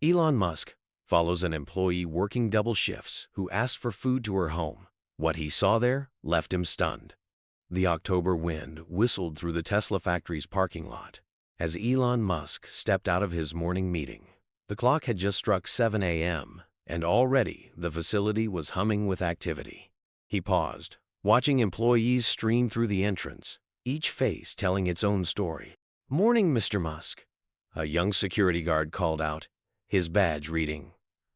Elon Musk follows an employee working double shifts who asked for food to her home. What he saw there left him stunned. The October wind whistled through the Tesla factory's parking lot as Elon Musk stepped out of his morning meeting. The clock had just struck 7 a.m., and already the facility was humming with activity. He paused, watching employees stream through the entrance, each face telling its own story. "Morning, Mr. Musk," a young security guard called out, his badge reading.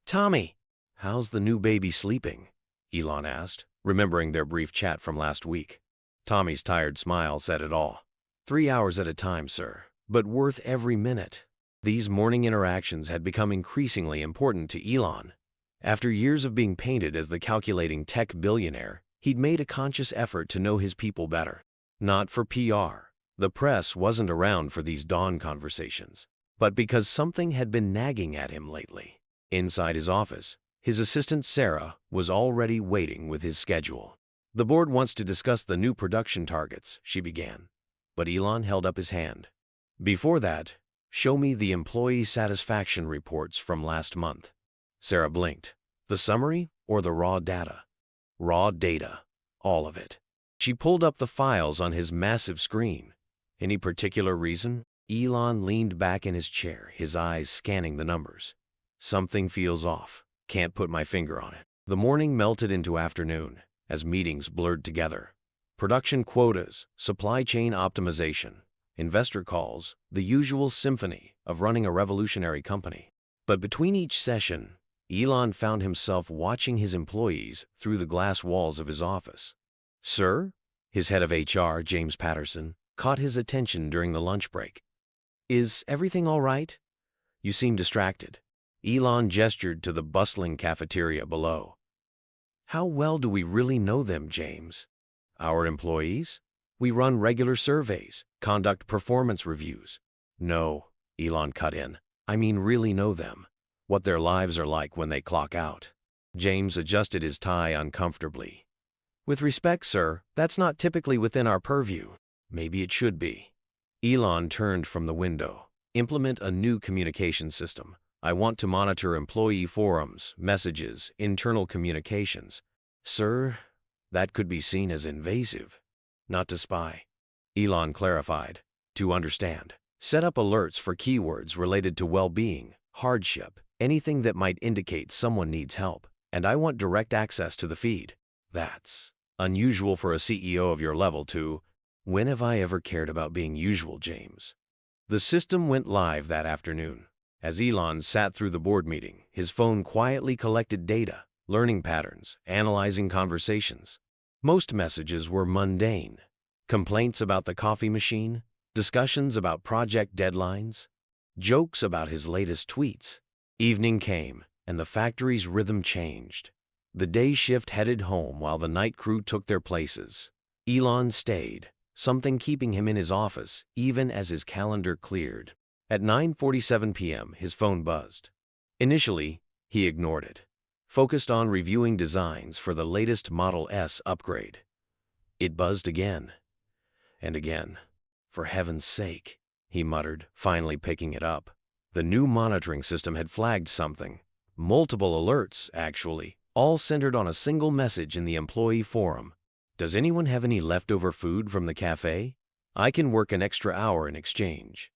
"Tommy, how's the new baby sleeping?" Elon asked, remembering their brief chat from last week. Tommy's tired smile said it all. 3 hours at a time, sir, but worth every minute." These morning interactions had become increasingly important to Elon. After years of being painted as the calculating tech billionaire, he'd made a conscious effort to know his people better. Not for PR. The press wasn't around for these dawn conversations, but because something had been nagging at him lately. Inside his office, his assistant Sarah was already waiting with his schedule. "The board wants to discuss the new production targets," she began, but Elon held up his hand. "Before that, show me the employee satisfaction reports from last month." Sarah blinked. The summary or the raw data? Raw data. All of it. She pulled up the files on his massive screen. Any particular reason? Elon leaned back in his chair, his eyes scanning the numbers. "Something feels off. Can't put my finger on it." The morning melted into afternoon as meetings blurred together. Production quotas, supply chain optimization, investor calls, the usual symphony of running a revolutionary company. But between each session, Elon found himself watching his employees through the glass walls of his office. "Sir?" His head of HR, James Patterson, caught his attention during the lunch break. "Is everything all right? You seem distracted." Elon gestured to the bustling cafeteria below. "How well do we really know them, James?" "Our employees? We run regular surveys, conduct performance reviews." "No," Elon cut in. "I mean really know them. What their lives are like when they clock out." James adjusted his tie uncomfortably. "With respect, sir, that's not typically within our purview." "Maybe it should be." Elon turned from the window. "Implement a new communication system. I want to monitor employee forums, messages, internal communications." "Sir, that could be seen as invasive." "Not to spy," Elon clarified. "To understand. Set up alerts for keywords related to well-being, hardship, anything that might indicate someone needs help. And I want direct access to the feed." "That's unusual for a CEO of your level to..." "When have I ever cared about being usual, James?" The system went live that afternoon. As Elon sat through the board meeting, his phone quietly collected data, learning patterns, analyzing conversations. Most messages were mundane. Complaints about the coffee machine, discussions about project deadlines, jokes about his latest tweets. Evening came, and the factory's rhythm changed. The day shift headed home while the night crew took their places. Elon stayed, something keeping him in his office even as his calendar cleared. At 9:47 p.m., his phone buzzed. Initially, he ignored it, focused on reviewing designs for the latest Model S upgrade. It buzzed again and again. "For heaven's sake," he muttered, finally picking it up. The new monitoring system had flagged something. Multiple alerts, actually, all centered on a single message in the employee forum. "Does anyone have any leftover food from the cafe? I can work an extra hour in exchange."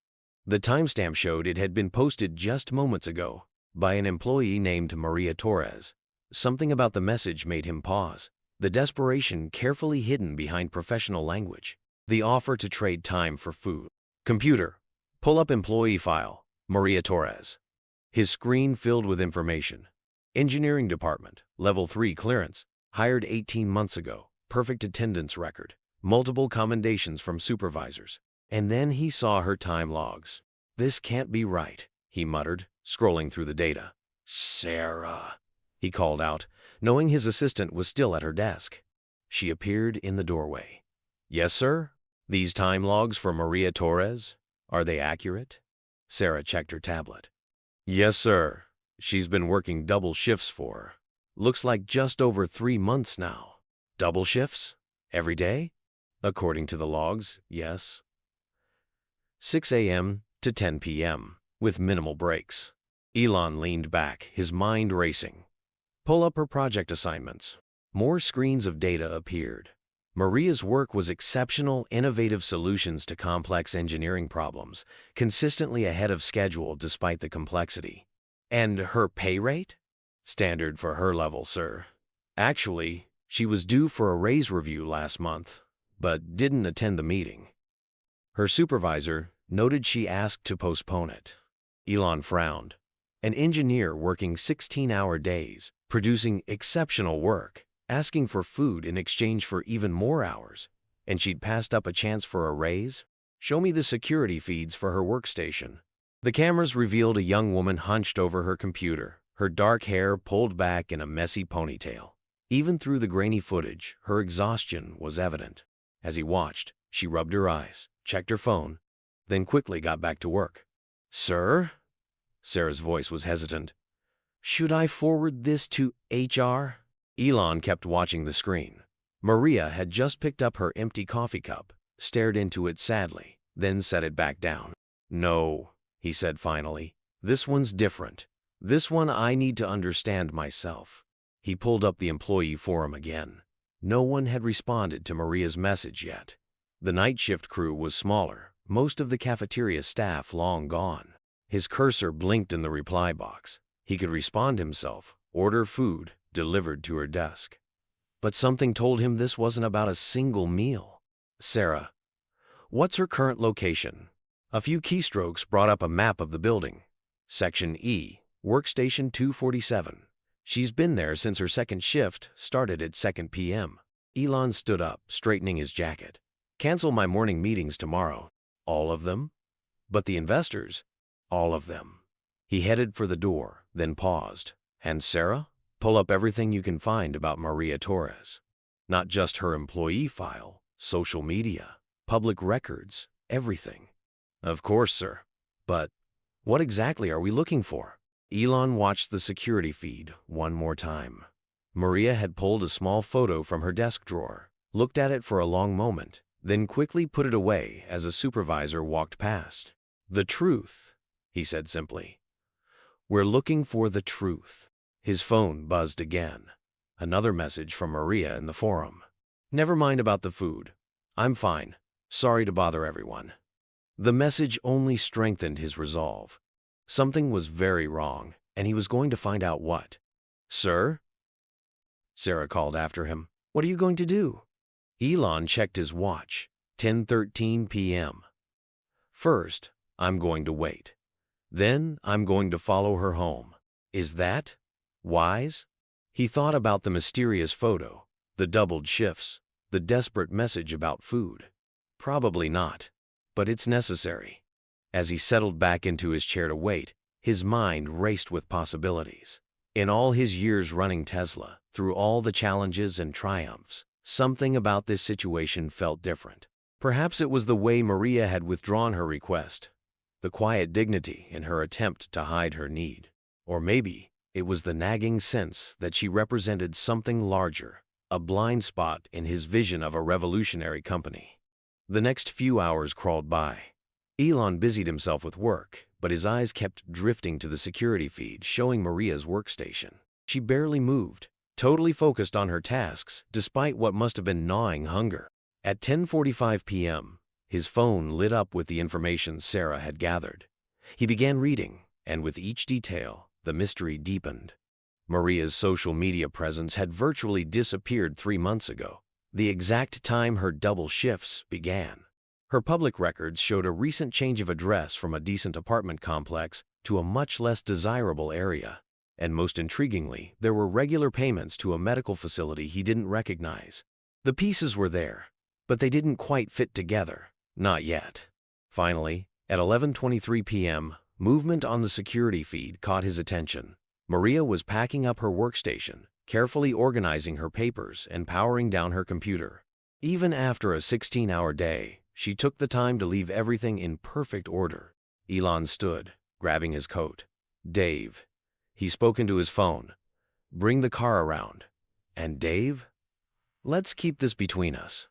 The timestamp showed it had been posted just moments ago by an employee named Maria Torres. Something about the message made him pause, the desperation carefully hidden behind professional language. The offer to trade time for food. "Computer, pull up employee file, Maria Torres." His screen filled with information. Engineering department, level 3 clearance, hired 18 months ago, perfect attendance record, multiple commendations from supervisors. And then he saw her time logs. "This can't be right," he muttered, scrolling through the data. "Sarah," he called out, knowing his assistant was still at her desk. She appeared in the doorway. "Yes, sir? These time logs for Maria Torres, are they accurate?" Sarah checked her tablet. "Yes, sir. She's been working double shifts for, looks like just over 3 months now." "Double shifts? Every day?" "According to the logs, yes. 6 a.m. to 10 p.m., with minimal breaks." Elon leaned back, his mind racing. Pull up her project assignments. More screens of data appeared. Maria's work was exceptional, innovative solutions to complex engineering problems, consistently ahead of schedule despite the complexity. And her pay rate? Standard for her level, sir. Actually, she was due for a raise review last month, but didn't attend the meeting. Her supervisor noted she asked to postpone it. Elon frowned. An engineer working 16-hour days, producing exceptional work, asking for food in exchange for even more hours, and she'd passed up a chance for a raise? Show me the security feeds for her workstation. The cameras revealed a young woman hunched over her computer, her dark hair pulled back in a messy ponytail. Even through the grainy footage, her exhaustion was evident. As he watched, she rubbed her eyes, checked her phone, then quickly got back to work. "Sir?" Sarah's voice was hesitant. "Should I forward this to HR?" Elon kept watching the screen. Maria had just picked up her empty coffee cup, stared into it sadly, then set it back down. "No," he said finally. "This one's different. This one I need to understand myself." He pulled up the employee forum again. No one had responded to Maria's message yet. The night shift crew was smaller, most of the cafeteria staff long gone. His cursor blinked in the reply box. He could respond himself, order food delivered to her desk. But something told him this wasn't about a single meal. "Sarah, what's her current location?" A few keystrokes brought up a map of the building. Section E, Workstation 247. She's been there since her second shift started at 2 p.m. Elon stood up, straightening his jacket. "Cancel my morning meetings tomorrow." "All of them?" "But the investors?" "All of them." He headed for the door, then paused. "And Sarah? Pull up everything you can find about Maria Torres. Not just her employee file, social media, public records, everything." "Of course, sir. But what exactly are we looking for?" Elon watched the security feed one more time. Maria had pulled a small photo from her desk drawer, looked at it for a long moment, then quickly put it away as a supervisor walked past. "The truth," he said simply. "We're looking for the truth." His phone buzzed again. Another message from Maria in the forum. "Never mind about the food. I'm fine. Sorry to bother everyone." The message only strengthened his resolve. Something was very wrong, and he was going to find out what. "Sir?" Sarah called after him. "What are you going to do?" Elon checked his watch. 10:13 p.m. "First, I'm going to wait. Then I'm going to follow her home. Is that wise?" He thought about the mysterious photo, the doubled shifts, the desperate message about food. Probably not, but it's necessary. As he settled back into his chair to wait, his mind raced with possibilities. In all his years running Tesla, through all the challenges and triumphs, something about this situation felt different. Perhaps it was the way Maria had withdrawn her request, the quiet dignity in her attempt to hide her need. Or maybe it was the nagging sense that she represented something larger, a blind spot in his vision of a revolutionary company. The next few hours crawled by. Elon busied himself with work, but his eyes kept drifting to the security feed showing Maria's workstation. She barely moved, totally focused on her tasks despite what must have been gnawing hunger. At 10:45 p.m., his phone lit up with the information Sarah had gathered. He began reading, and with each detail, the mystery deepened. Maria's social media presence had virtually disappeared 3 months ago, the exact time her double shifts began. Her public records showed a recent change of address from a decent apartment complex to a much less desirable area. And most intriguingly, there were regular payments to a medical facility he didn't recognize. The pieces were there, but they didn't quite fit together. Not yet. Finally, at 11:23 p.m., movement on the security feed caught his attention. Maria was packing up her workstation, carefully organizing her papers and powering down her computer. Even after a 16-hour day, she took the time to leave everything in perfect order. Elon stood, grabbing his coat. "Dave." He spoke into his phone. "Bring the car around." "And Dave?" "Let's keep this between us."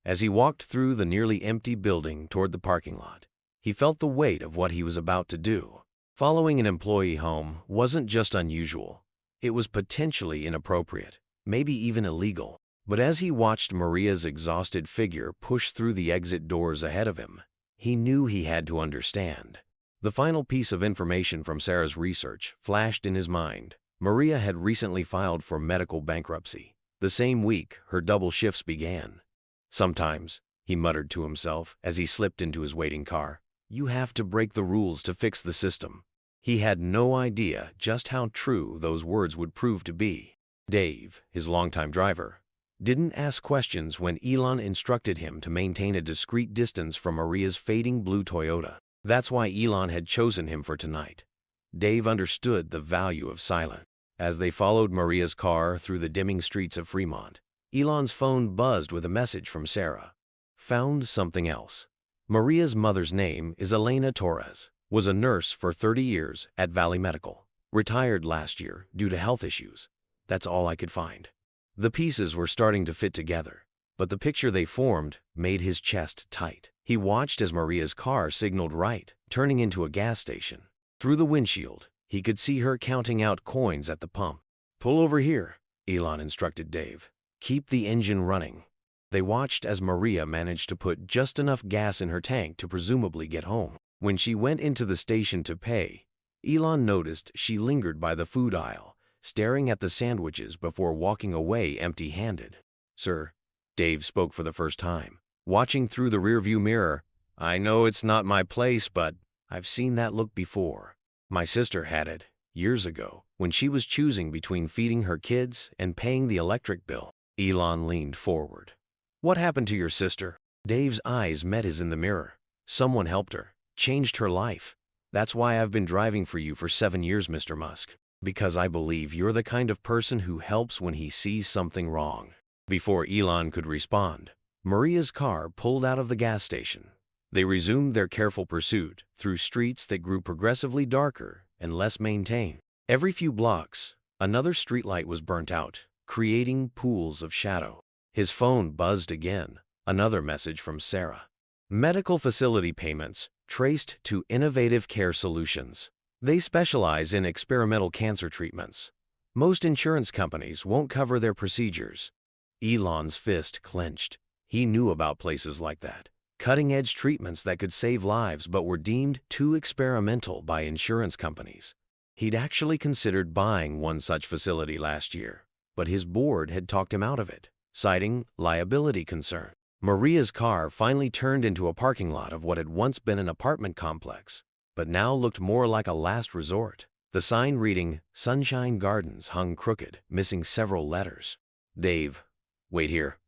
As he walked through the nearly empty building toward the parking lot, he felt the weight of what he was about to do. Following an employee home wasn't just unusual, it was potentially inappropriate, maybe even illegal. But as he watched Maria's exhausted figure push through the exit doors ahead of him, he knew he had to understand. The final piece of information from Sarah's research flashed in his mind. Maria had recently filed for medical bankruptcy. The same week, her double shifts began. Sometimes, he muttered to himself as he slipped into his waiting car, you have to break the rules to fix the system. He had no idea just how true those words would prove to be. Dave, his longtime driver, didn't ask questions when Elon instructed him to maintain a discreet distance from Maria's fading blue Toyota. That's why Elon had chosen him for tonight. Dave understood the value of silence. As they followed Maria's car through the dimming streets of Fremont, Elon's phone buzzed with a message from Sarah. Found something else. Maria's mother's name is Elena Torres, was a nurse for 30 years at Valley Medical, retired last year due to health issues. That's all I could find. The pieces were starting to fit together, but the picture they formed made his chest tight. He watched as Maria's car signaled right, turning into a gas station. Through the windshield, he could see her counting out coins at the pump. Pull over here, Elon instructed Dave. Keep the engine running. They watched as Maria managed to put just enough gas in her tank to presumably get home. When she went into the station to pay, Elon noticed she lingered by the food aisle, staring at the sandwiches before walking away empty-handed. Sir, Dave spoke for the first time, watching through the rearview mirror. I know it's not my place, but I've seen that look before. My sister had it, years ago, when she was choosing between feeding her kids and paying the electric bill. Elon leaned forward. What happened to your sister? Dave's eyes met his in the mirror. Someone helped her, changed her life. That's why I've been driving for you for 7 years, Mr. Musk. Because I believe you're the kind of person who helps when he sees something wrong. Before Elon could respond, Maria's car pulled out of the gas station. They resumed their careful pursuit through streets that grew progressively darker and less maintained. Every few blocks, another streetlight was burnt out, creating pools of shadow. His phone buzzed again, another message from Sarah. Medical facility payments traced to Innovative Care Solutions. They specialize in experimental cancer treatments. Most insurance companies won't cover their procedures. Elon's fist clenched. He knew about places like that. Cutting-edge treatments that could save lives but were deemed too experimental by insurance companies. He'd actually considered buying one such facility last year, but his board had talked him out of it, citing liability concern. Maria's car finally turned into a parking lot of what had once been an apartment complex, but now looked more like a last resort. The sign reading Sunshine Gardens hung crooked, missing several letters. Dave, wait here,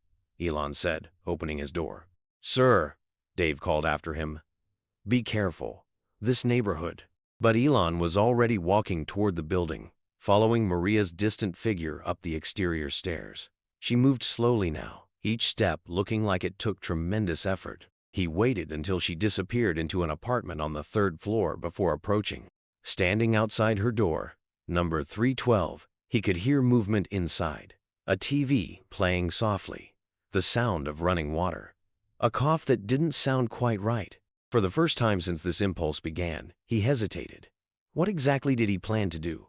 Elon said, opening his door. Sir, Dave called after him. Be careful. This neighborhood. But Elon was already walking toward the building, following Maria's distant figure up the exterior stairs. She moved slowly now, each step looking like it took tremendous effort. He waited until she disappeared into an apartment on the 3rd floor before approaching. Standing outside her door, number 312, he could hear movement inside. A TV playing softly. The sound of running water. A cough that didn't sound quite right. For the first time since this impulse began, he hesitated. What exactly did he plan to do?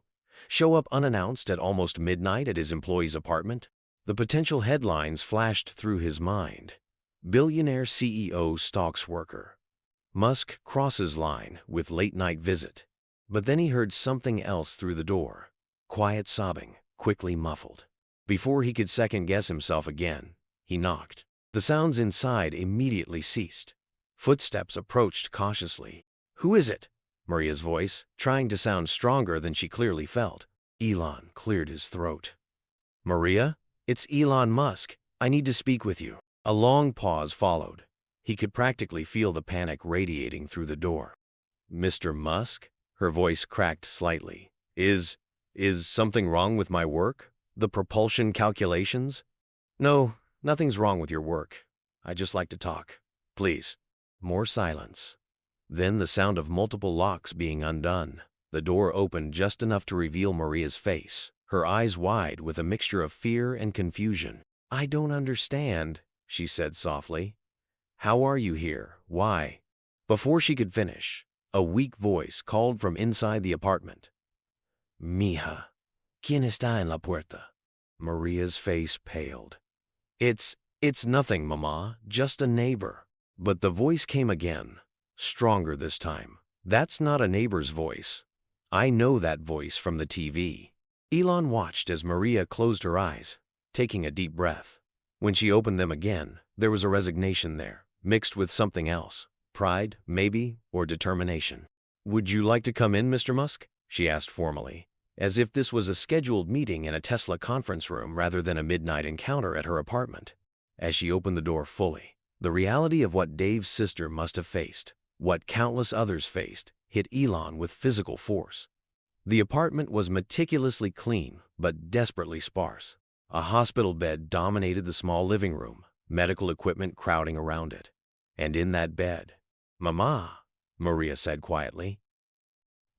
Show up unannounced at almost midnight at his employee's apartment? The potential headlines flashed through his mind. Billionaire CEO stalks worker. Musk crosses line with late-night visit. But then he heard something else through the door. Quiet sobbing, quickly muffled. Before he could second-guess himself again, he knocked. The sounds inside immediately ceased. Footsteps approached cautiously. Who is it? Maria's voice, trying to sound stronger than she clearly felt. Elon cleared his throat. Maria? It's Elon Musk. I need to speak with you. A long pause followed. He could practically feel the panic radiating through the door. Mr. Musk? Her voice cracked slightly. Is something wrong with my work? The propulsion calculations? No, nothing's wrong with your work. I'd just like to talk. Please. More silence. Then the sound of multiple locks being undone. The door opened just enough to reveal Maria's face, her eyes wide with a mixture of fear and confusion. I don't understand, she said softly. How are you here? Why? Before she could finish, A weak voice called from inside the apartment. Mija, ¿quién está en la puerta? Maria's face paled. It's nothing, Mama, just a neighbor. But the voice came again, stronger this time. That's not a neighbor's voice. I know that voice from the TV. Elon watched as Maria closed her eyes, taking a deep breath. When she opened them again, there was a resignation there, mixed with something else. Pride, maybe, or determination. Would you like to come in, Mr. Musk? She asked formally, as if this was a scheduled meeting in a Tesla conference room rather than a midnight encounter at her apartment. As she opened the door fully, the reality of what Dave's sister must have faced, what countless others faced, hit Elon with physical force. The apartment was meticulously clean, but desperately sparse. A hospital bed dominated the small living room, medical equipment crowding around it. And in that bed, Mama, Maria said quietly.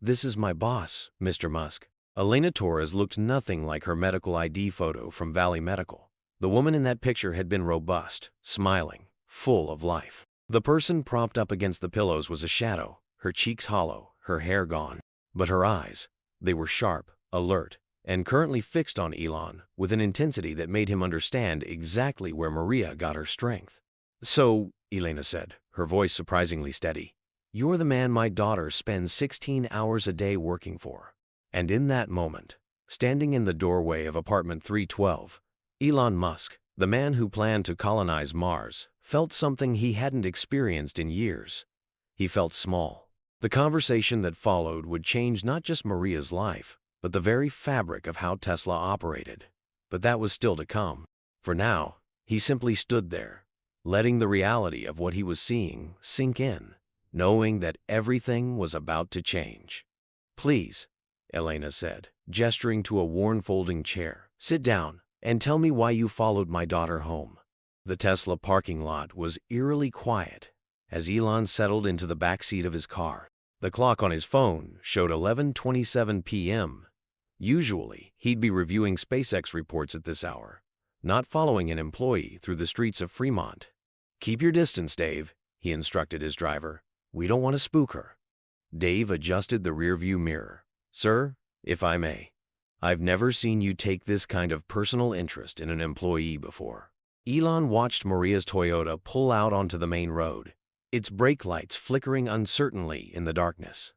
This is my boss, Mr. Musk. Elena Torres looked nothing like her medical ID photo from Valley Medical. The woman in that picture had been robust, smiling, full of life. The person propped up against the pillows was a shadow, her cheeks hollow, her hair gone. But her eyes, they were sharp, alert, and currently fixed on Elon with an intensity that made him understand exactly where Maria got her strength. So, Elena said, her voice surprisingly steady, you're the man my daughter spends 16 hours a day working for. And in that moment, standing in the doorway of apartment 312, Elon Musk, the man who planned to colonize Mars, felt something he hadn't experienced in years. He felt small. The conversation that followed would change not just Maria's life, but the very fabric of how Tesla operated. But that was still to come. For now, he simply stood there, letting the reality of what he was seeing sink in, knowing that everything was about to change. Please, Elena said, gesturing to a worn folding chair, sit down and tell me why you followed my daughter home. The Tesla parking lot was eerily quiet as Elon settled into the back seat of his car. The clock on his phone showed 11:27 p.m. Usually, he'd be reviewing SpaceX reports at this hour, not following an employee through the streets of Fremont. Keep your distance, Dave, he instructed his driver. We don't want to spook her. Dave adjusted the rearview mirror. Sir, if I may, I've never seen you take this kind of personal interest in an employee before. Elon watched Maria's Toyota pull out onto the main road, its brake lights flickering uncertainly in the darkness.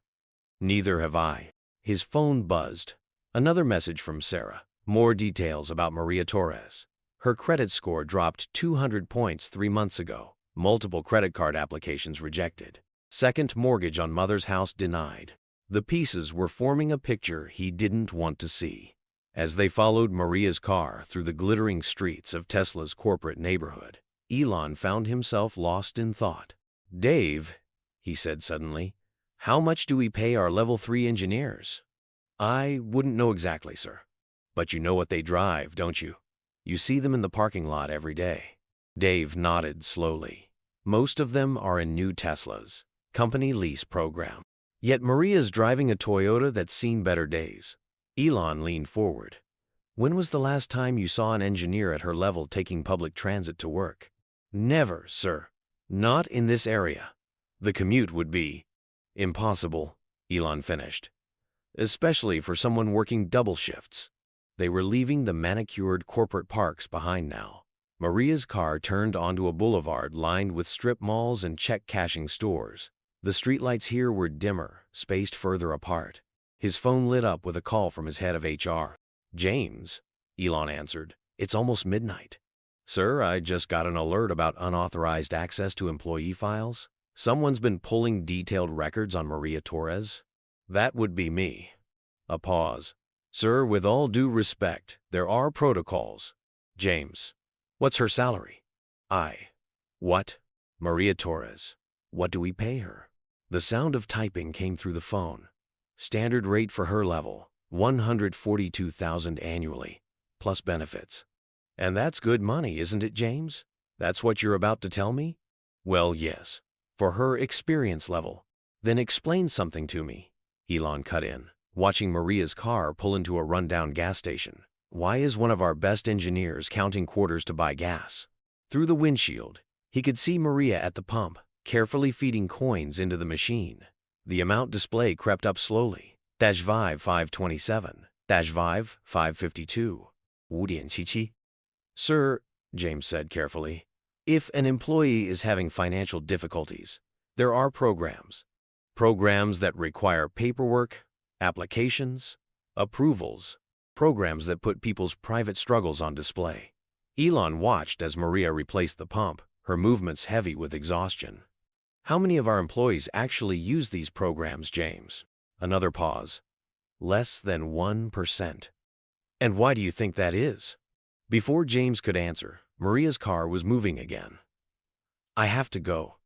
Neither have I. His phone buzzed. Another message from Sarah. More details about Maria Torres. Her credit score dropped 200 points 3 months ago. Multiple credit card applications rejected. Second mortgage on mother's house denied. The pieces were forming a picture he didn't want to see. As they followed Maria's car through the glittering streets of Tesla's corporate neighborhood, Elon found himself lost in thought. Dave, he said suddenly, how much do we pay our level 3 engineers? I wouldn't know exactly, sir. But you know what they drive, don't you? You see them in the parking lot every day. Dave nodded slowly. Most of them are in new Teslas, company lease program. Yet Maria's driving a Toyota that's seen better days. Elon leaned forward. When was the last time you saw an engineer at her level taking public transit to work? Never, sir. Not in this area. The commute would be impossible, Elon finished. Especially for someone working double shifts. They were leaving the manicured corporate parks behind now. Maria's car turned onto a boulevard lined with strip malls and check-cashing stores. The streetlights here were dimmer, spaced further apart. His phone lit up with a call from his head of HR. James, Elon answered. It's almost midnight. Sir, I just got an alert about unauthorized access to employee files. Someone's been pulling detailed records on Maria Torres. That would be me. A pause. Sir, with all due respect, there are protocols. James, what's her salary? What? Maria Torres. What do we pay her? The sound of typing came through the phone. Standard rate for her level, $142,000 annually, plus benefits. And that's good money, isn't it, James? That's what you're about to tell me? Well, yes. For her experience level. Then explain something to me. Elon cut in, watching Maria's car pull into a rundown gas station. Why is one of our best engineers counting quarters to buy gas? Through the windshield, he could see Maria at the pump, carefully feeding coins into the machine. The amount display crept up slowly. -Vive 527. -Vive 552. 5.77. Sir, James said carefully, if an employee is having financial difficulties, there are programs. Programs that require paperwork, applications, approvals, programs that put people's private struggles on display. Elon watched as Maria replaced the pump, her movements heavy with exhaustion. How many of our employees actually use these programs, James? Another pause. Less than 1%. And why do you think that is? Before James could answer, Maria's car was moving again. I have to go,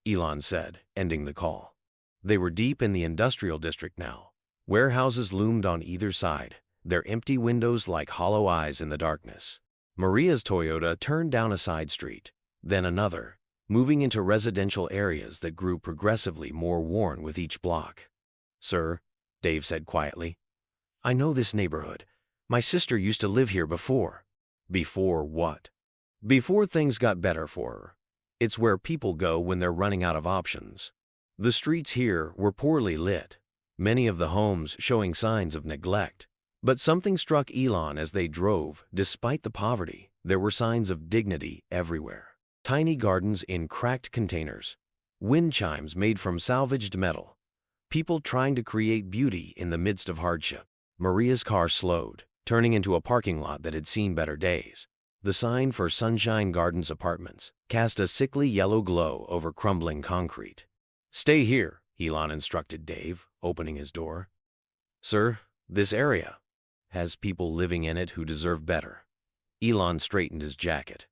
Elon said, ending the call. They were deep in the industrial district now. Warehouses loomed on either side, their empty windows like hollow eyes in the darkness. Maria's Toyota turned down a side street, then another, moving into residential areas that grew progressively more worn with each block. Sir, Dave said quietly, I know this neighborhood. My sister used to live here before. Before what? Before things got better for her. It's where people go when they're running out of options. The streets here were poorly lit, many of the homes showing signs of neglect. But something struck Elon as they drove. Despite the poverty, there were signs of dignity everywhere. Tiny gardens in cracked containers, wind chimes made from salvaged metal, people trying to create beauty in the midst of hardship. Maria's car slowed, turning into a parking lot that had seen better days. The sign for Sunshine Gardens Apartments cast a sickly yellow glow over crumbling concrete. Stay here, Elon instructed Dave, opening his door. Sir, this area has people living in it who deserve better. Elon straightened his jacket.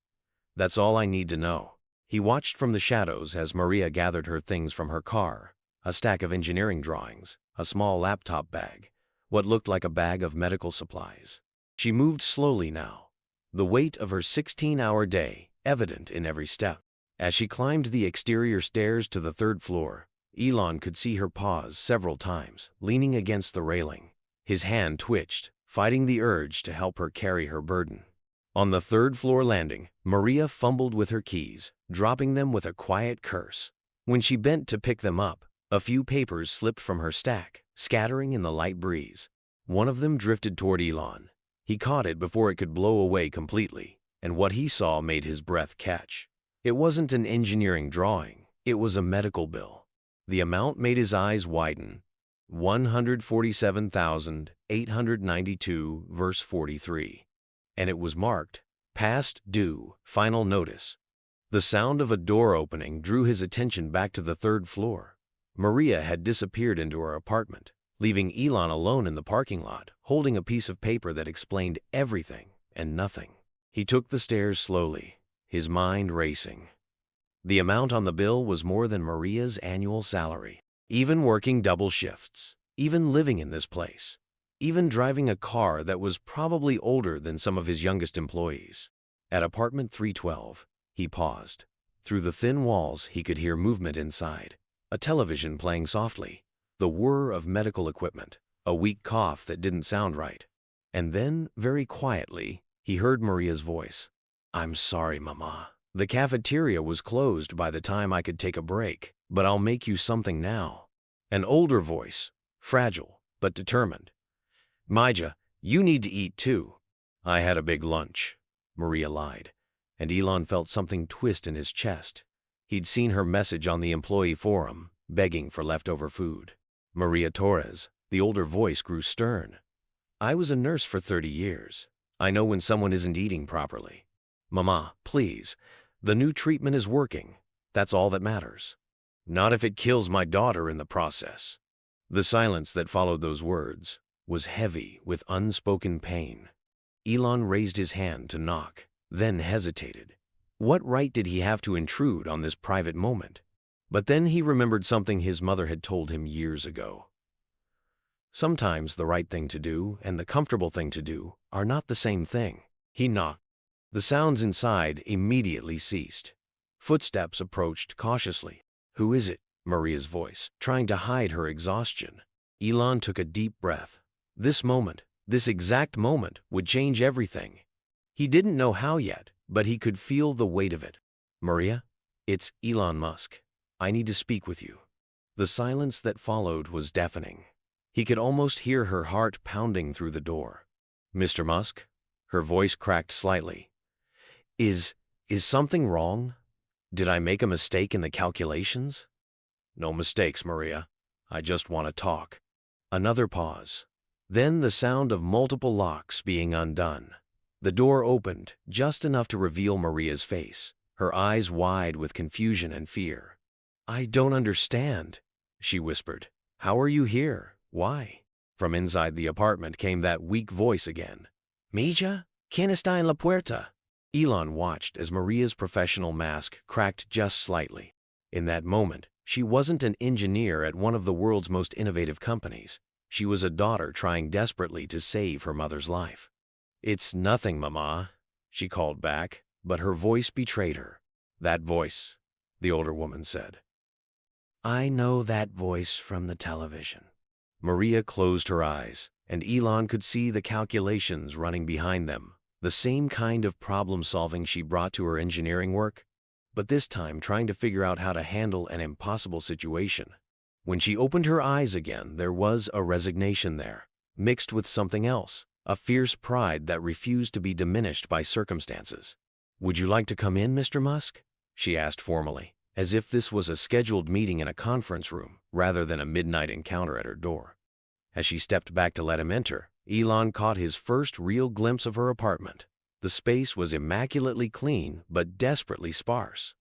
That's all I need to know. He watched from the shadows as Maria gathered her things from her car, a stack of engineering drawings, a small laptop bag, what looked like a bag of medical supplies. She moved slowly now, the weight of her 16-hour day evident in every step. As she climbed the exterior stairs to the third floor, Elon could see her pause several times, leaning against the railing. His hand twitched, fighting the urge to help her carry her burden. On the third-floor landing, Maria fumbled with her keys, dropping them with a quiet curse. When she bent to pick them up, a few papers slipped from her stack, scattering in the light breeze. One of them drifted toward Elon. He caught it before it could blow away completely, and what he saw made his breath catch. It wasn't an engineering drawing, it was a medical bill. The amount made his eyes widen. 147,892 verse 43. And it was marked, past due, final notice. The sound of a door opening drew his attention back to the third floor. Maria had disappeared into her apartment, leaving Elon alone in the parking lot, holding a piece of paper that explained everything and nothing. He took the stairs slowly, his mind racing. The amount on the bill was more than Maria's annual salary. Even working double shifts, even living in this place, even driving a car that was probably older than some of his youngest employees. At apartment 312, he paused. Through the thin walls, he could hear movement inside, a television playing softly, the whir of medical equipment, a weak cough that didn't sound right. And then, very quietly, he heard Maria's voice. I'm sorry, Mama. The cafeteria was closed by the time I could take a break, but I'll make you something now. An older voice, fragile but determined. Maija, you need to eat too. I had a big lunch, Maria lied, and Elon felt something twist in his chest. He'd seen her message on the employee forum, begging for leftover food. Maria Torres, the older voice grew stern. I was a nurse for 30 years. I know when someone isn't eating properly. Mama, please, the new treatment is working. That's all that matters. Not if it kills my daughter in the process. The silence that followed those words was heavy with unspoken pain. Elon raised his hand to knock, then hesitated. What right did he have to intrude on this private moment? But then he remembered something his mother had told him years ago. Sometimes the right thing to do and the comfortable thing to do are not the same thing. He knocked. The sounds inside immediately ceased. Footsteps approached cautiously. Who is it? Maria's voice, trying to hide her exhaustion. Elon took a deep breath. This moment, this exact moment, would change everything. He didn't know how yet, but he could feel the weight of it. Maria, it's Elon Musk. I need to speak with you. The silence that followed was deafening. He could almost hear her heart pounding through the door. "Mr. Musk?" Her voice cracked slightly. Is something wrong? Did I make a mistake in the calculations?" "No mistakes, Maria. I just want to talk." Another pause. Then the sound of multiple locks being undone. The door opened just enough to reveal Maria's face, her eyes wide with confusion and fear. "I don't understand," she whispered. "How are you here? Why?" From inside the apartment came that weak voice again. "Mija, ¿quién está en la puerta?" Elon watched as Maria's professional mask cracked just slightly. In that moment, she wasn't an engineer at one of the world's most innovative companies. She was a daughter trying desperately to save her mother's life. "It's nothing, Mama," she called back, but her voice betrayed her. "That voice," the older woman said. "I know that voice from the television." Maria closed her eyes, and Elon could see the calculations running behind them, the same kind of problem-solving she brought to her engineering work, but this time trying to figure out how to handle an impossible situation. When she opened her eyes again, there was a resignation there, mixed with something else, a fierce pride that refused to be diminished by circumstances. "Would you like to come in, Mr. Musk?" she asked formally, as if this was a scheduled meeting in a conference room rather than a midnight encounter at her door. As she stepped back to let him enter, Elon caught his first real glimpse of her apartment. The space was immaculately clean but desperately sparse.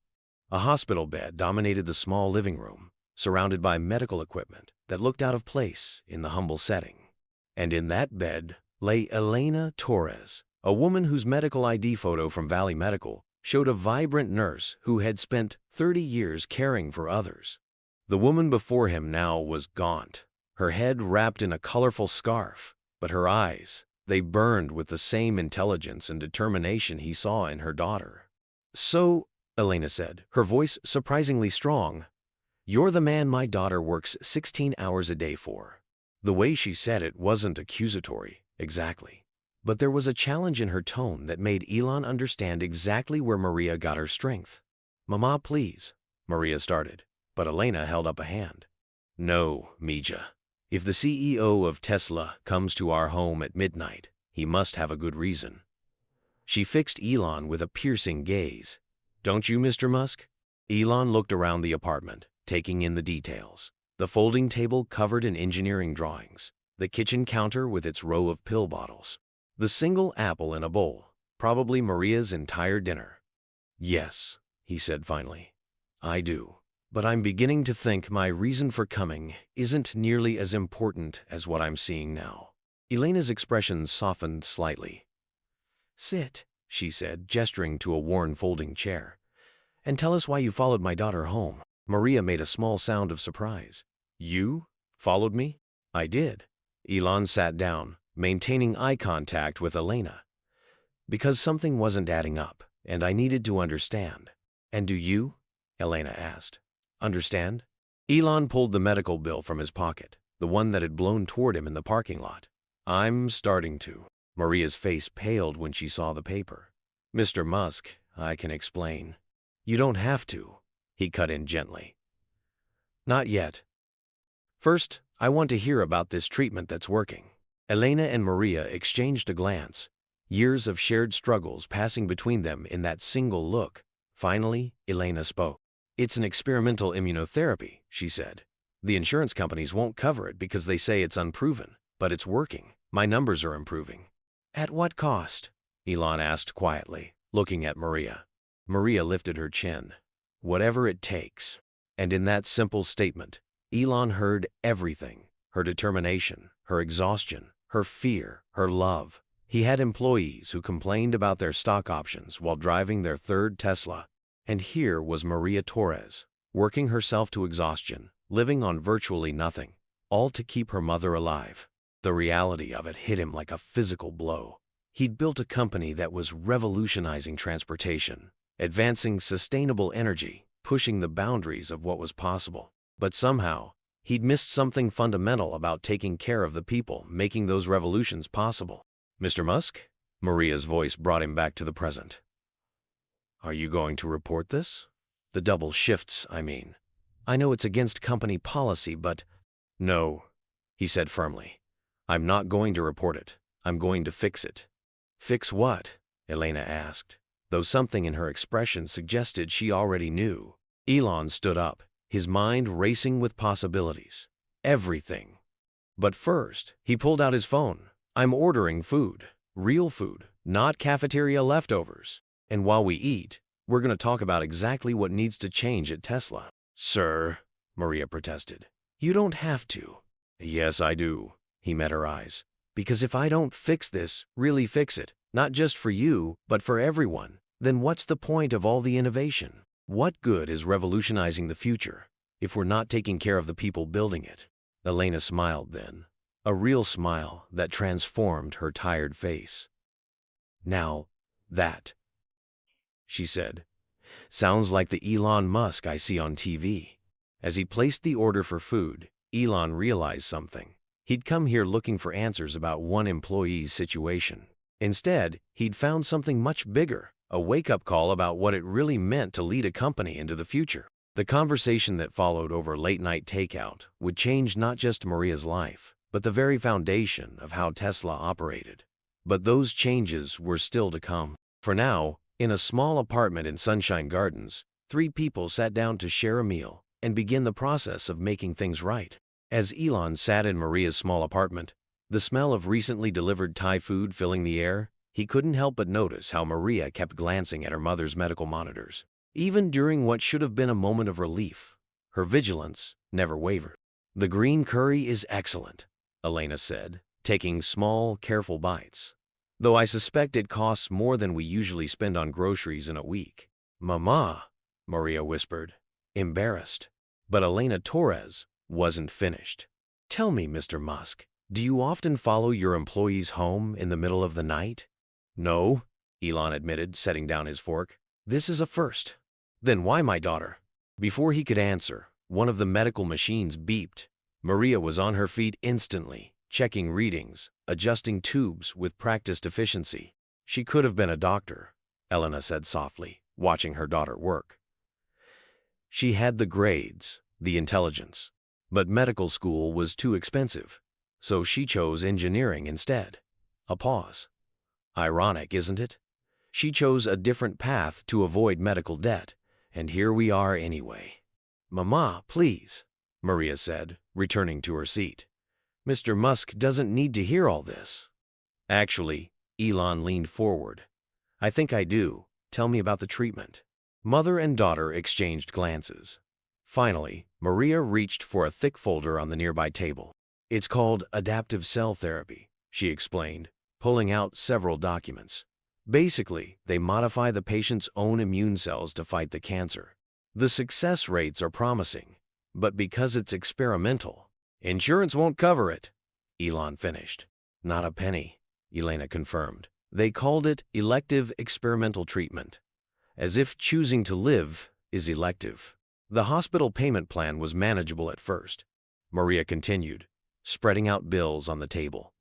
A hospital bed dominated the small living room, surrounded by medical equipment that looked out of place in the humble setting. And in that bed lay Elena Torres, a woman whose medical ID photo from Valley Medical showed a vibrant nurse who had spent 30 years caring for others. The woman before him now was gaunt, her head wrapped in a colorful scarf, but her eyes, they burned with the same intelligence and determination he saw in her daughter. "So," Elena said, her voice surprisingly strong, "you're the man my daughter works 16 hours a day for." The way she said it wasn't accusatory, exactly, but there was a challenge in her tone that made Elon understand exactly where Maria got her strength. "Mama, please," Maria started, but Elena held up a hand. "No, Mija. If the CEO of Tesla comes to our home at midnight, he must have a good reason." She fixed Elon with a piercing gaze. "Don't you, Mr. Musk?" Elon looked around the apartment, taking in the details. The folding table covered in engineering drawings, the kitchen counter with its row of pill bottles, the single apple in a bowl, probably Maria's entire dinner. "Yes," he said finally, "I do. But I'm beginning to think my reason for coming isn't nearly as important as what I'm seeing now." Elena's expression softened slightly. "Sit," she said, gesturing to a worn folding chair, "and tell us why you followed my daughter home." Maria made a small sound of surprise. "You followed me?" "I did." Elon sat down, maintaining eye contact with Elena. "Because something wasn't adding up, and I needed to understand." "And do you?" Elena asked. "Understand?" Elon pulled the medical bill from his pocket, the one that had blown toward him in the parking lot. "I'm starting to." Maria's face paled when she saw the paper. "Mr. Musk, I can explain." "You don't have to," he cut in gently. "Not yet. First, I want to hear about this treatment that's working." Elena and Maria exchanged a glance, years of shared struggles passing between them in that single look. Finally, Elena spoke. "It's an experimental immunotherapy," she said. "The insurance companies won't cover it because they say it's unproven, but it's working. My numbers are improving." "At what cost?" Elon asked quietly, looking at Maria. Maria lifted her chin. "Whatever it takes." And in that simple statement, Elon heard everything: her determination, her exhaustion, her fear, her love. He had employees who complained about their stock options while driving their third Tesla. And here was Maria Torres, working herself to exhaustion, living on virtually nothing, all to keep her mother alive. The reality of it hit him like a physical blow. He'd built a company that was revolutionizing transportation, advancing sustainable energy, pushing the boundaries of what was possible. But somehow, he'd missed something fundamental about taking care of the people making those revolutions possible. "Mr. Musk?" Maria's voice brought him back to the present. "Are you going to report this? The double shifts, I mean." I know it's against company policy, but— No, he said firmly. I'm not going to report it. I'm going to fix it. Fix what? Elena asked, though something in her expression suggested she already knew. Elon stood up, his mind racing with possibilities. Everything. But first, he pulled out his phone. I'm ordering food. Real food, not cafeteria leftovers. And while we eat, we're going to talk about exactly what needs to change at Tesla. Sir, Maria protested. You don't have to. Yes, I do. He met her eyes. Because if I don't fix this, really fix it, not just for you, but for everyone, then what's the point of all the innovation? What good is revolutionizing the future if we're not taking care of the people building it? Elena smiled then, a real smile that transformed her tired face. Now, that, she said, sounds like the Elon Musk I see on TV. As he placed the order for food, Elon realized something. He'd come here looking for answers about one employee's situation. Instead, he'd found something much bigger, a wake-up call about what it really meant to lead a company into the future. The conversation that followed over late-night takeout would change not just Maria's life, but the very foundation of how Tesla operated. But those changes were still to come. For now, in a small apartment in Sunshine Gardens, 3 people sat down to share a meal and begin the process of making things right. As Elon sat in Maria's small apartment, the smell of recently delivered Thai food filling the air, he couldn't help but notice how Maria kept glancing at her mother's medical monitors. Even during what should have been a moment of relief, her vigilance never wavered. The green curry is excellent, Elena said, taking small, careful bites. Though I suspect it costs more than we usually spend on groceries in a week. Mama, Maria whispered, embarrassed. But Elena Torres wasn't finished. Tell me, Mr. Musk, do you often follow your employees home in the middle of the night? No, Elon admitted, setting down his fork. This is a first. Then why my daughter? Before he could answer, one of the medical machines beeped. Maria was on her feet instantly, checking readings, adjusting tubes with practiced efficiency. She could have been a doctor, Elena said softly, watching her daughter work. She had the grades, the intelligence, but medical school was too expensive, so she chose engineering instead. A pause. Ironic, isn't it? She chose a different path to avoid medical debt, and here we are anyway. Mama, please, Maria said, returning to her seat. Mr. Musk doesn't need to hear all this. Actually, Elon leaned forward. I think I do. Tell me about the treatment. Mother and daughter exchanged glances. Finally, Maria reached for a thick folder on the nearby table. It's called adaptive cell therapy, she explained, pulling out several documents. Basically, they modify the patient's own immune cells to fight the cancer. The success rates are promising, but because it's experimental, insurance won't cover it, Elon finished. Not a penny, Elena confirmed. They called it elective experimental treatment, as if choosing to live is elective. The hospital payment plan was manageable at first, Maria continued, spreading out bills on the table.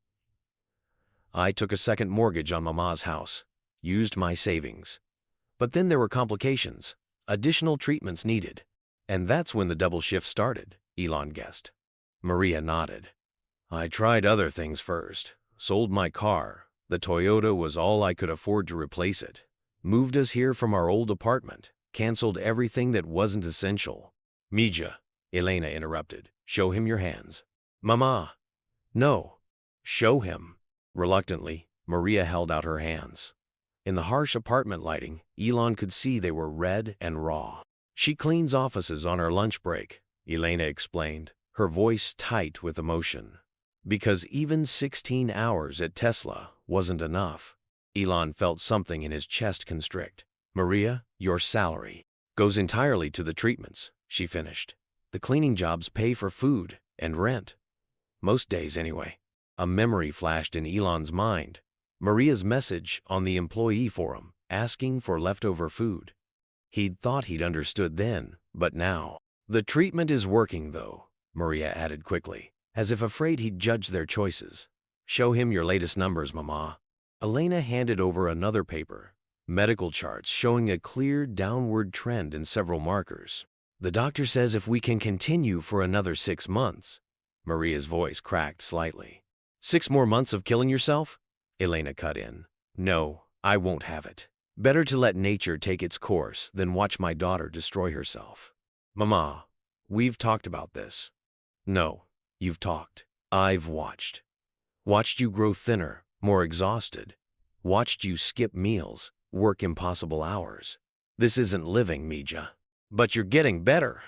I took a second mortgage on Mama's house, used my savings. But then there were complications, additional treatments needed. And that's when the double shift started, Elon guessed. Maria nodded. I tried other things first, sold my car. The Toyota was all I could afford to replace it. Moved us here from our old apartment, canceled everything that wasn't essential. Mija, Elena interrupted. Show him your hands. Mama. No. Show him. Reluctantly, Maria held out her hands. In the harsh apartment lighting, Elon could see they were red and raw. She cleans offices on her lunch break, Elena explained, her voice tight with emotion. Because even 16 hours at Tesla wasn't enough. Elon felt something in his chest constrict. Maria, your salary goes entirely to the treatments, she finished. The cleaning jobs pay for food and rent. Most days anyway. A memory flashed in Elon's mind. Maria's message on the employee forum, asking for leftover food. He'd thought he'd understood then, but now. The treatment is working, though, Maria added quickly, as if afraid he'd judge their choices. Show him your latest numbers, Mama. Elena handed over another paper, medical charts showing a clear downward trend in several markers. The doctor says if we can continue for another 6 months. Maria's voice cracked slightly. 6 more months of killing yourself? Elena cut in. No, I won't have it. Better to let nature take its course than watch my daughter destroy herself. Mama, we've talked about this. No, you've talked. I've watched. Watched you grow thinner, more exhausted. Watched you skip meals, work impossible hours. This isn't living, Mija. But you're getting better.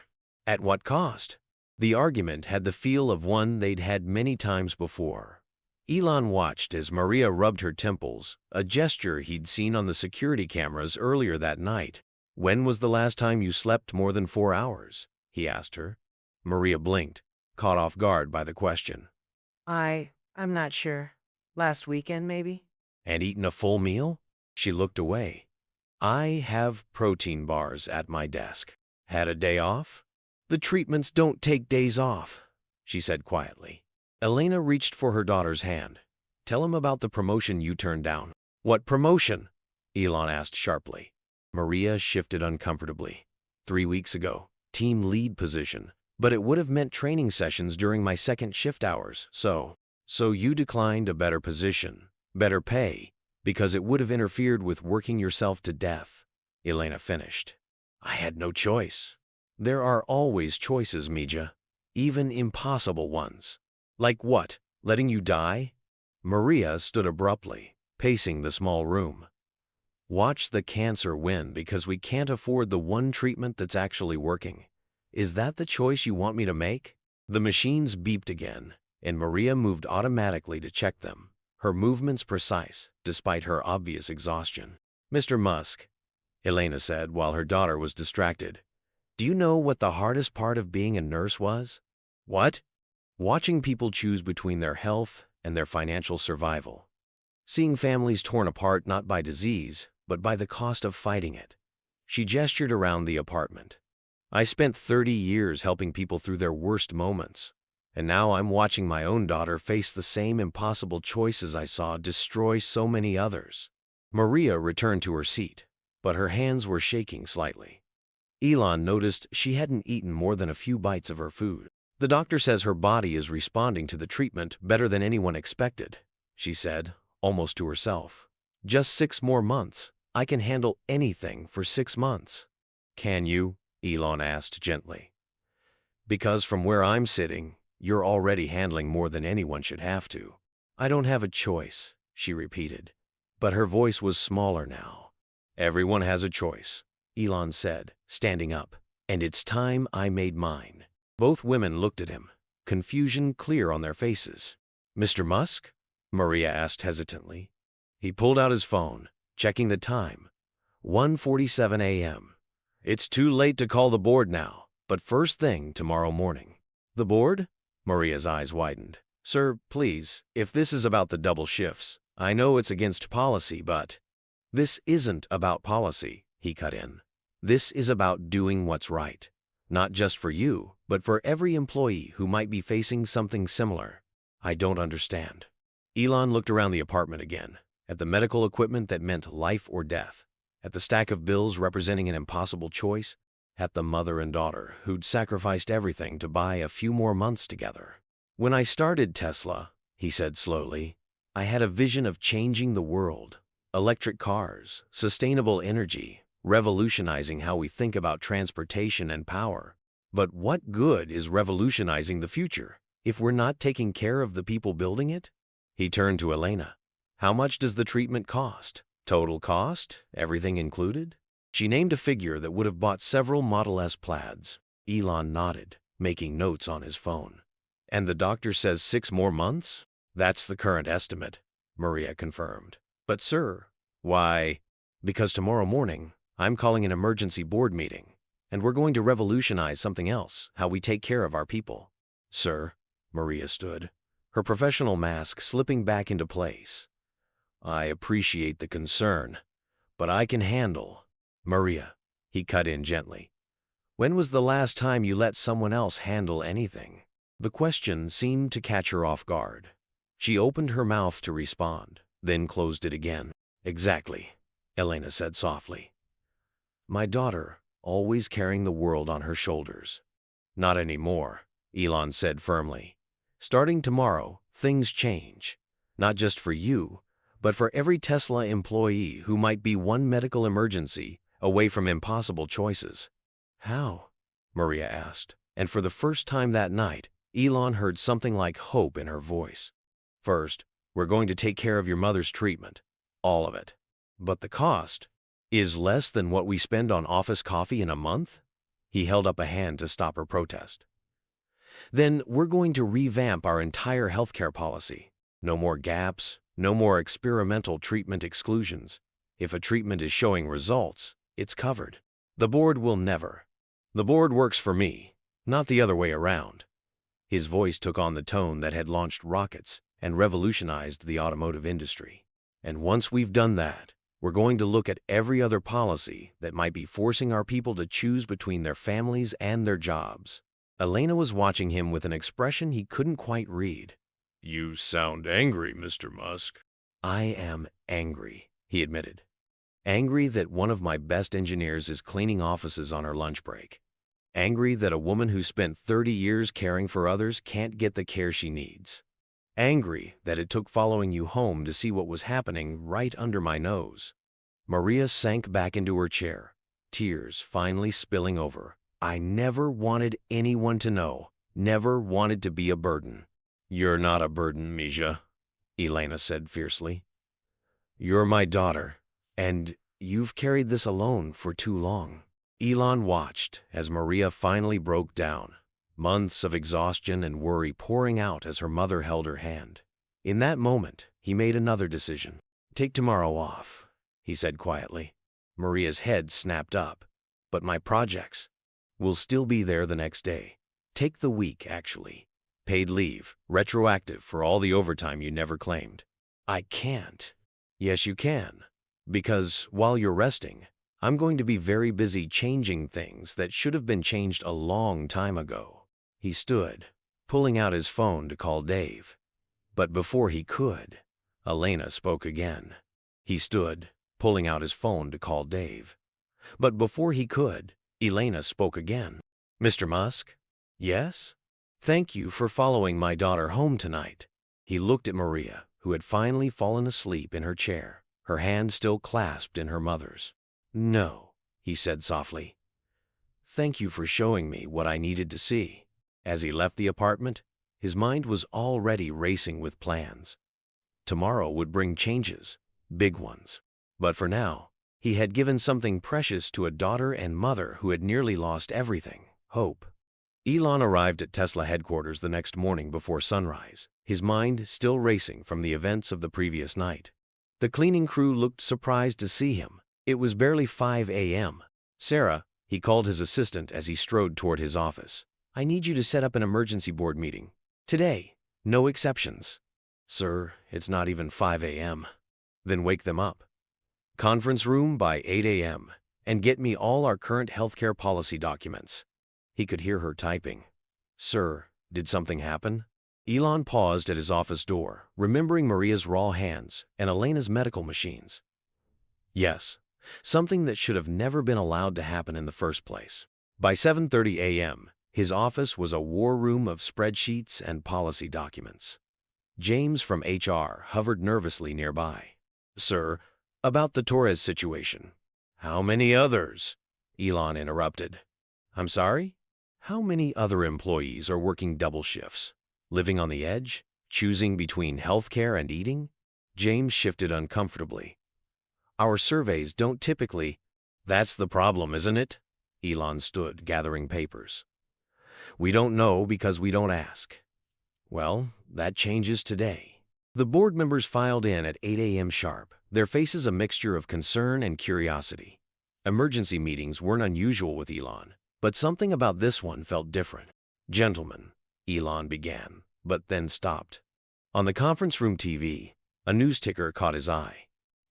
At what cost? The argument had the feel of one they'd had many times before. Elon watched as Maria rubbed her temples, a gesture he'd seen on the security cameras earlier that night. When was the last time you slept more than 4 hours? He asked her. Maria blinked, caught off guard by the question. I'm not sure. Last weekend, maybe? And eaten a full meal? She looked away. I have protein bars at my desk. Had a day off? The treatments don't take days off, she said quietly. Elena reached for her daughter's hand. Tell him about the promotion you turned down. What promotion? Elon asked sharply. Maria shifted uncomfortably. 3 weeks ago, team lead position, but it would have meant training sessions during my second shift hours, so you declined a better position, better pay, because it would have interfered with working yourself to death, Elena finished. I had no choice. There are always choices, Mija, even impossible ones. Like what? Letting you die? Maria stood abruptly, pacing the small room. Watch the cancer win because we can't afford the one treatment that's actually working. Is that the choice you want me to make? The machines beeped again, and Maria moved automatically to check them, her movements precise, despite her obvious exhaustion. Mr. Musk, Elena said while her daughter was distracted. Do you know what the hardest part of being a nurse was? What? Watching people choose between their health and their financial survival. Seeing families torn apart not by disease, but by the cost of fighting it. She gestured around the apartment. I spent 30 years helping people through their worst moments, and now I'm watching my own daughter face the same impossible choices I saw destroy so many others. Maria returned to her seat, but her hands were shaking slightly. Elon noticed she hadn't eaten more than a few bites of her food. The doctor says her body is responding to the treatment better than anyone expected, she said, almost to herself. Just 6 more months. I can handle anything for 6 months. Can you? Elon asked gently. Because from where I'm sitting, you're already handling more than anyone should have to. I don't have a choice, she repeated, but her voice was smaller now. Everyone has a choice, Elon said, standing up, and it's time I made mine. Both women looked at him, confusion clear on their faces. Mr. Musk? Maria asked hesitantly. He pulled out his phone, checking the time. 1:47 a.m. It's too late to call the board now, but first thing tomorrow morning. The board? Maria's eyes widened. Sir, please, if this is about the double shifts, I know it's against policy, but… This isn't about policy, he cut in. This is about doing what's right. Not just for you, but for every employee who might be facing something similar. I don't understand. Elon looked around the apartment again, at the medical equipment that meant life or death, at the stack of bills representing an impossible choice, at the mother and daughter who'd sacrificed everything to buy a few more months together. When I started Tesla, he said slowly, I had a vision of changing the world. Electric cars, sustainable energy, revolutionizing how we think about transportation and power. But what good is revolutionizing the future if we're not taking care of the people building it? He turned to Elena. How much does the treatment cost? Total cost? Everything included? She named a figure that would have bought several Model S plaids. Elon nodded, making notes on his phone. And the doctor says 6 more months? That's the current estimate, Maria confirmed. But sir, why? Because tomorrow morning, I'm calling an emergency board meeting, and we're going to revolutionize something else, how we take care of our people. Sir, Maria stood, her professional mask slipping back into place. I appreciate the concern, but I can handle. Maria, he cut in gently. When was the last time you let someone else handle anything? The question seemed to catch her off guard. She opened her mouth to respond, then closed it again. Exactly, Elena said softly. My daughter always carrying the world on her shoulders. Not anymore, Elon said firmly. Starting tomorrow, things change. Not just for you, but for every Tesla employee who might be one medical emergency away from impossible choices. How? Maria asked, and for the first time that night, Elon heard something like hope in her voice. First, we're going to take care of your mother's treatment. All of it. But the cost is less than what we spend on office coffee in a month? He held up a hand to stop her protest. Then we're going to revamp our entire healthcare policy. No more gaps, no more experimental treatment exclusions. If a treatment is showing results, it's covered. The board will never. The board works for me, not the other way around. His voice took on the tone that had launched rockets and revolutionized the automotive industry. And once we've done that, we're going to look at every other policy that might be forcing our people to choose between their families and their jobs. Elena was watching him with an expression he couldn't quite read. You sound angry, Mr. Musk. I am angry, he admitted. Angry that one of my best engineers is cleaning offices on her lunch break. Angry that a woman who spent 30 years caring for others can't get the care she needs. Angry that it took following you home to see what was happening right under my nose. Maria sank back into her chair, tears finally spilling over. I never wanted anyone to know, never wanted to be a burden. You're not a burden, Misha, Elena said fiercely. You're my daughter, and you've carried this alone for too long. Elon watched as Maria finally broke down, months of exhaustion and worry pouring out as her mother held her hand. In that moment, he made another decision. Take tomorrow off, he said quietly. Maria's head snapped up. But my projects will still be there the next day. Take the week, actually. Paid leave, retroactive for all the overtime you never claimed. I can't. Yes, you can. Because while you're resting, I'm going to be very busy changing things that should have been changed a long time ago. He stood, pulling out his phone to call Dave. But before he could, Elena spoke again. He stood, pulling out his phone to call Dave. But before he could, Elena spoke again. Mr. Musk? Yes? Thank you for following my daughter home tonight. He looked at Maria, who had finally fallen asleep in her chair, her hand still clasped in her mother's. No, he said softly. Thank you for showing me what I needed to see. As he left the apartment, his mind was already racing with plans. Tomorrow would bring changes, big ones. But for now, he had given something precious to a daughter and mother who had nearly lost everything, hope. Elon arrived at Tesla headquarters the next morning before sunrise, his mind still racing from the events of the previous night. The cleaning crew looked surprised to see him. It was barely 5 a.m. Sarah, he called his assistant as he strode toward his office. I need you to set up an emergency board meeting. Today, no exceptions. Sir, it's not even 5 a.m. Then wake them up. Conference room by 8 a.m. and get me all our current healthcare policy documents. He could hear her typing. Sir, did something happen? Elon paused at his office door, remembering Maria's raw hands and Elena's medical machines. Yes, something that should have never been allowed to happen in the first place. By 7:30 a.m., his office was a war room of spreadsheets and policy documents. James from HR hovered nervously nearby. Sir, about the Torres situation. How many others? Elon interrupted. I'm sorry? How many other employees are working double shifts? Living on the edge? Choosing between healthcare and eating? James shifted uncomfortably. Our surveys don't typically... That's the problem, isn't it? Elon stood, gathering papers. We don't know because we don't ask. Well, that changes today. The board members filed in at 8 a.m. sharp, their faces a mixture of concern and curiosity. Emergency meetings weren't unusual with Elon, but something about this one felt different. Gentlemen, Elon began, but then stopped. On the conference room TV, a news ticker caught his eye.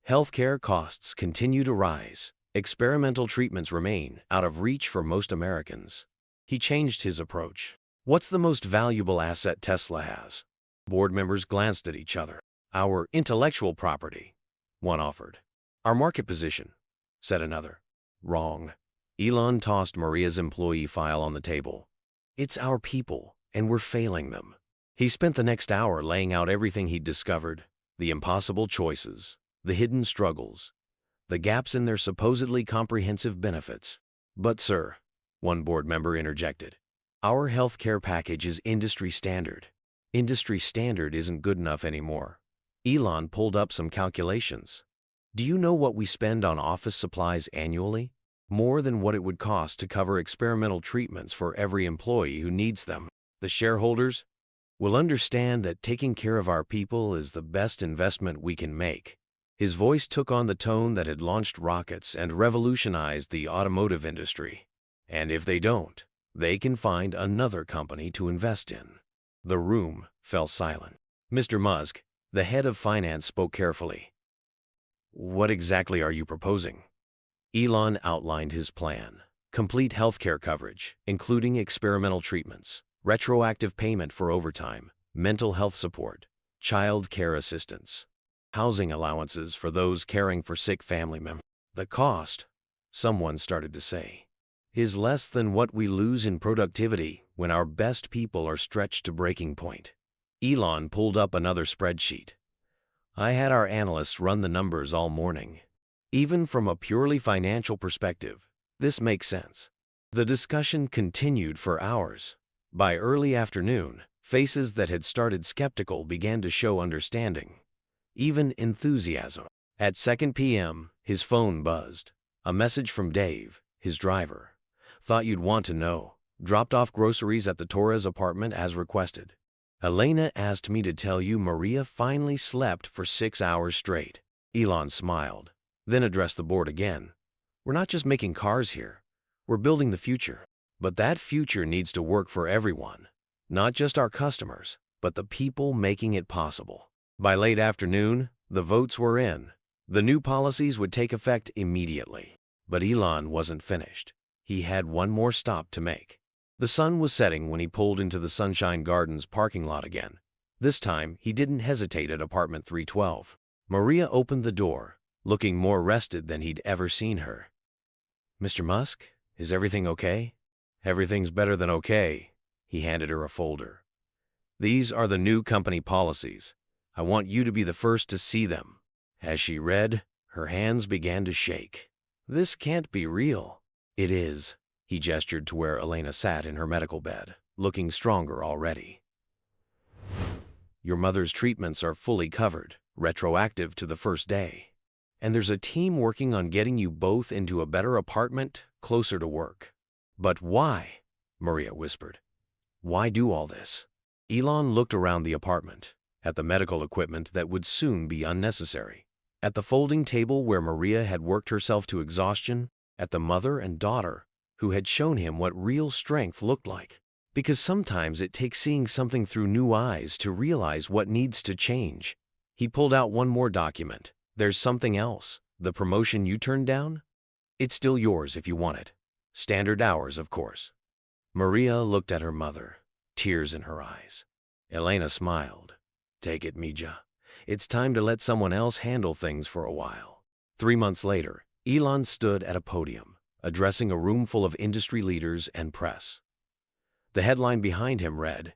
Healthcare costs continue to rise. Experimental treatments remain out of reach for most Americans. He changed his approach. What's the most valuable asset Tesla has? Board members glanced at each other. Our intellectual property, one offered. Our market position, said another. Wrong. Elon tossed Maria's employee file on the table. It's our people, and we're failing them. He spent the next hour laying out everything he'd discovered, the impossible choices, the hidden struggles, the gaps in their supposedly comprehensive benefits. But sir, one board member interjected, our healthcare package is industry standard. Industry standard isn't good enough anymore. Elon pulled up some calculations. Do you know what we spend on office supplies annually? More than what it would cost to cover experimental treatments for every employee who needs them. The shareholders will understand that taking care of our people is the best investment we can make. His voice took on the tone that had launched rockets and revolutionized the automotive industry. And if they don't, they can find another company to invest in. The room fell silent. Mr. Musk, the head of finance, spoke carefully. What exactly are you proposing? Elon outlined his plan. Complete healthcare coverage, including experimental treatments, retroactive payment for overtime, mental health support, child care assistance, housing allowances for those caring for sick family members. The cost, someone started to say, is less than what we lose in productivity when our best people are stretched to breaking point. Elon pulled up another spreadsheet. I had our analysts run the numbers all morning. Even from a purely financial perspective, this makes sense. The discussion continued for hours. By early afternoon, faces that had started skeptical began to show understanding, even enthusiasm. At 2 p.m., his phone buzzed. A message from Dave, his driver. Thought you'd want to know. Dropped off groceries at the Torres apartment as requested. Elena asked me to tell you Maria finally slept for 6 hours straight. Elon smiled, then addressed the board again. We're not just making cars here. We're building the future. But that future needs to work for everyone. Not just our customers, but the people making it possible. By late afternoon, the votes were in. The new policies would take effect immediately. But Elon wasn't finished. He had one more stop to make. The sun was setting when he pulled into the Sunshine Gardens parking lot again. This time, he didn't hesitate at apartment 312. Maria opened the door, looking more rested than he'd ever seen her. Mr. Musk, is everything okay? Everything's better than okay. He handed her a folder. These are the new company policies. I want you to be the first to see them. As she read, her hands began to shake. This can't be real. It is. He gestured to where Elena sat in her medical bed, looking stronger already. Your mother's treatments are fully covered, retroactive to the first day. And there's a team working on getting you both into a better apartment, closer to work. But why? Maria whispered. Why do all this? Elon looked around the apartment, at the medical equipment that would soon be unnecessary, at the folding table where Maria had worked herself to exhaustion, at the mother and daughter who had shown him what real strength looked like. Because sometimes it takes seeing something through new eyes to realize what needs to change. He pulled out one more document. There's something else. The promotion you turned down? It's still yours if you want it. Standard hours, of course. Maria looked at her mother, tears in her eyes. Elena smiled. Take it, Mija. It's time to let someone else handle things for a while. 3 months later, Elon stood at a podium, addressing a room full of industry leaders and press. The headline behind him read,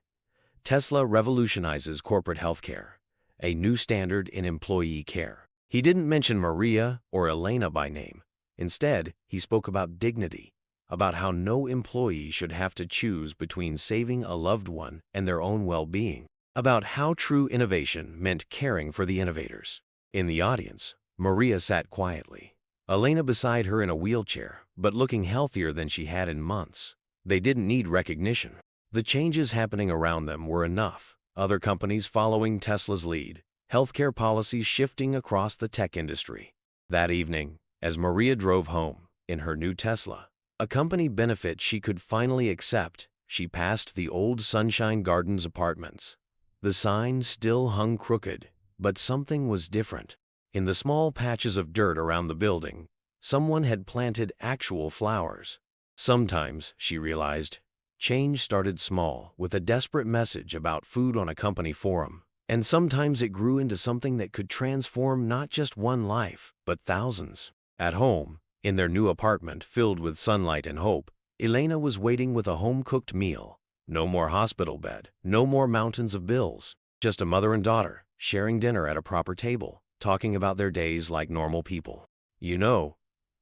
Tesla revolutionizes corporate healthcare, a new standard in employee care. He didn't mention Maria or Elena by name. Instead, he spoke about dignity, about how no employee should have to choose between saving a loved one and their own well-being, about how true innovation meant caring for the innovators. In the audience, Maria sat quietly, Elena beside her in a wheelchair, but looking healthier than she had in months. They didn't need recognition. The changes happening around them were enough. Other companies following Tesla's lead, healthcare policies shifting across the tech industry. That evening, as Maria drove home in her new Tesla, a company benefit she could finally accept, she passed the old Sunshine Gardens apartments. The sign still hung crooked, but something was different. In the small patches of dirt around the building, someone had planted actual flowers. Sometimes, she realized, change started small with a desperate message about food on a company forum, and sometimes it grew into something that could transform not just one life, but thousands. At home, In their new apartment filled with sunlight and hope, Elena was waiting with a home-cooked meal. No more hospital bed, no more mountains of bills, just a mother and daughter sharing dinner at a proper table, talking about their days like normal people. "You know,"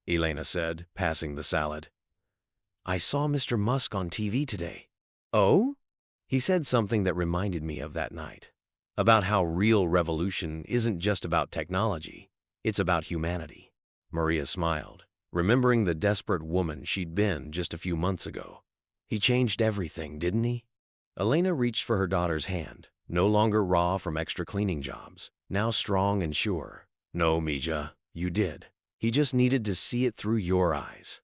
Elena said, passing the salad, "I saw Mr. Musk on TV today." "Oh?" He said something that reminded me of that night, about how real revolution isn't just about technology, it's about humanity. Maria smiled, remembering the desperate woman she'd been just a few months ago. He changed everything, didn't he? Elena reached for her daughter's hand, no longer raw from extra cleaning jobs, now strong and sure. "No, Mija, you did. He just needed to see it through your eyes."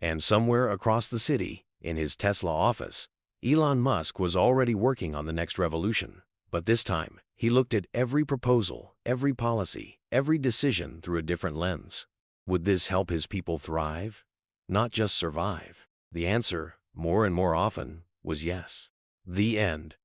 And somewhere across the city, in his Tesla office, Elon Musk was already working on the next revolution. But this time, he looked at every proposal, every policy, every decision through a different lens. Would this help his people thrive? Not just survive? The answer, more and more often, was yes. The end.